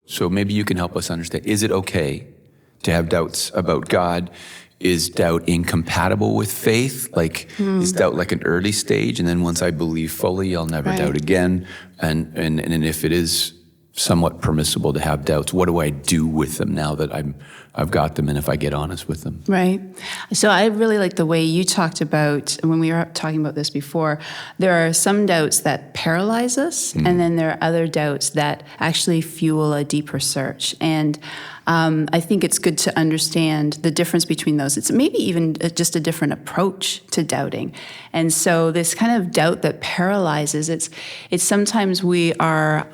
So maybe you can help us understand, is it okay to have doubts about God? Is doubt incompatible with faith? Like, is doubt like an early stage, and then once I believe fully, I'll never doubt again? And if it is somewhat permissible to have doubts, what do I do with them now that I've got them, and if I get honest with them? Right. So I really like the way you talked about, when we were talking about this before, there are some doubts that paralyze us, and then there are other doubts that actually fuel a deeper search. And I think it's good to understand the difference between those. It's maybe even just a different approach to doubting. And so this kind of doubt that paralyzes, it's sometimes we have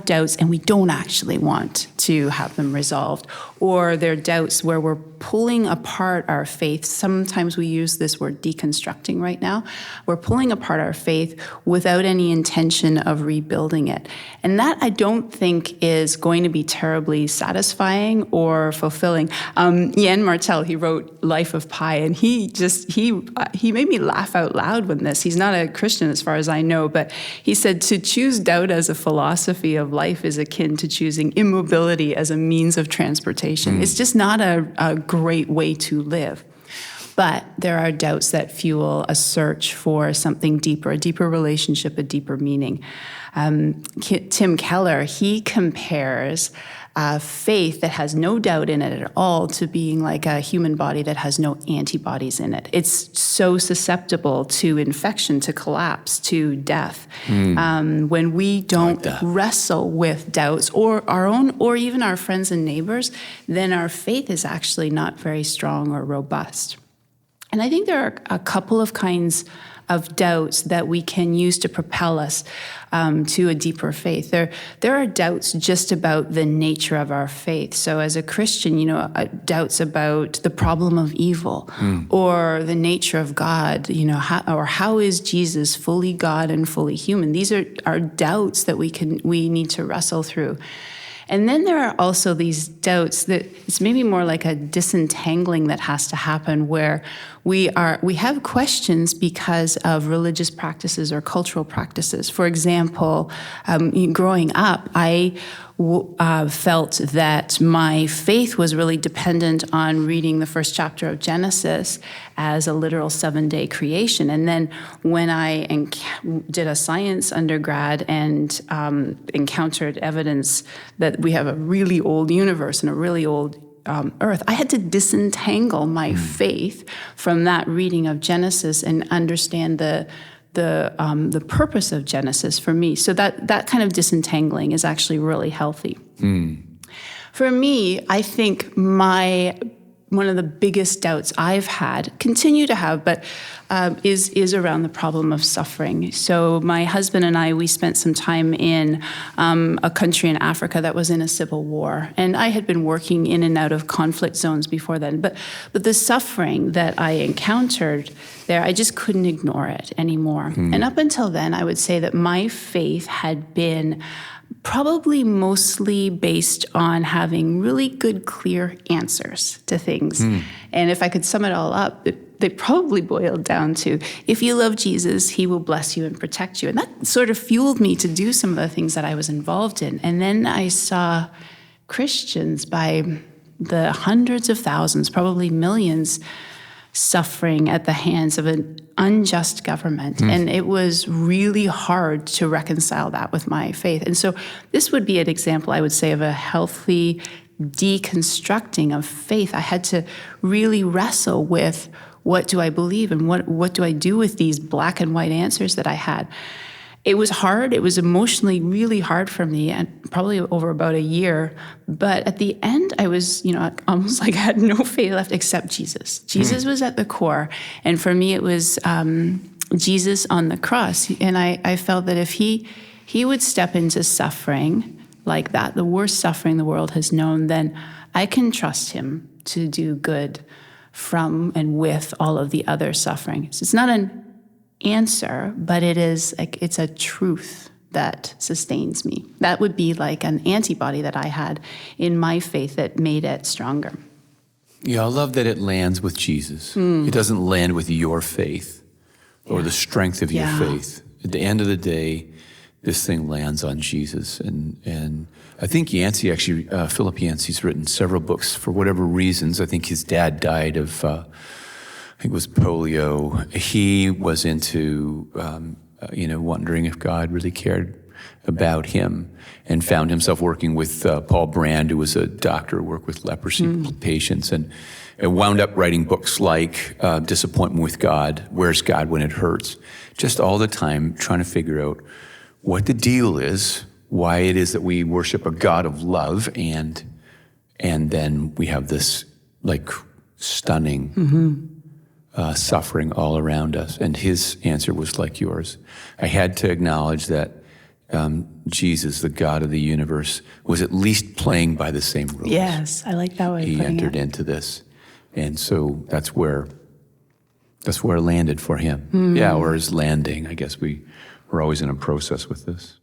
doubts and we don't actually want to have them resolved. Or they're doubts where we're pulling apart our faith. Sometimes we use this word deconstructing right now. We're pulling apart our faith without any intention of rebuilding it. And that I don't think is going to be terribly satisfying or fulfilling. Yann Martel, he wrote Life of Pi, and he made me laugh out loud with this. He's not a Christian as far as I know, but he said to choose doubt as a philosophy of life is akin to choosing immobility as a means of transportation. It's just not a great way to live. But there are doubts that fuel a search for something deeper, a deeper relationship, a deeper meaning. Tim Keller, he compares faith that has no doubt in it at all to being like a human body that has no antibodies in it. It's so susceptible to infection, to collapse, to death. When we don't wrestle with doubts, or our own, or even our friends and neighbors, then our faith is actually not very strong or robust. And I think there are a couple of kinds of doubts that we can use to propel us to a deeper faith. There are doubts just about the nature of our faith. So as a Christian, doubts about the problem of evil or the nature of God, how is Jesus fully God and fully human? These are doubts that we need to wrestle through. And then there are also these doubts that it's maybe more like a disentangling that has to happen, where we have questions because of religious practices or cultural practices. For example, growing up, I felt that my faith was really dependent on reading the first chapter of Genesis as a literal 7-day creation. And then when I did a science undergrad and encountered evidence that we have a really old universe and a really old Earth, I had to disentangle my faith from that reading of Genesis and understand the purpose of Genesis for me. So that kind of disentangling is actually really healthy. For me, I think one of the biggest doubts I've had, continue to have, but is around the problem of suffering. So my husband and I, we spent some time in a country in Africa that was in a civil war. And I had been working in and out of conflict zones before then. But the suffering that I encountered there, I just couldn't ignore it anymore. And up until then, I would say that my faith had been probably mostly based on having really good, clear answers to things. And if I could sum it all up, they probably boiled down to, if you love Jesus, he will bless you and protect you. And that sort of fueled me to do some of the things that I was involved in. And then I saw Christians by the hundreds of thousands, probably millions, suffering at the hands of an unjust government. And it was really hard to reconcile that with my faith. And so this would be an example, I would say, of a healthy deconstructing of faith. I had to really wrestle with, what do I believe and what do I do with these black and white answers that I had? It was hard. It was emotionally really hard for me, and probably over about a year. But at the end, I was, almost like I had no faith left except Jesus. Jesus was at the core. And for me, it was Jesus on the cross. And I felt that if he would step into suffering like that, the worst suffering the world has known, then I can trust him to do good from and with all of the other suffering. So it's not an answer, but it's a truth that sustains me. That would be like an antibody that I had in my faith that made it stronger. Yeah, I love that it lands with Jesus. It doesn't land with your faith or the strength of your faith. At the end of the day, this thing lands on Jesus. And I think Yancey actually, Philip Yancey's written several books for whatever reasons. I think his dad died of, I think it was polio. He was into, wondering if God really cared about him, and found himself working with Paul Brand, who was a doctor who worked with leprosy patients, and wound up writing books like Disappointment with God, Where's God When It Hurts? Just all the time trying to figure out what the deal is, why it is that we worship a God of love, and then we have this like stunning suffering all around us. And his answer was like yours. I had to acknowledge that Jesus, the God of the universe, was at least playing by the same rules. Yes, I like that way of He putting entered it. into this. And so that's where it landed for him. Yeah, or is landing. I guess we're always in a process with this.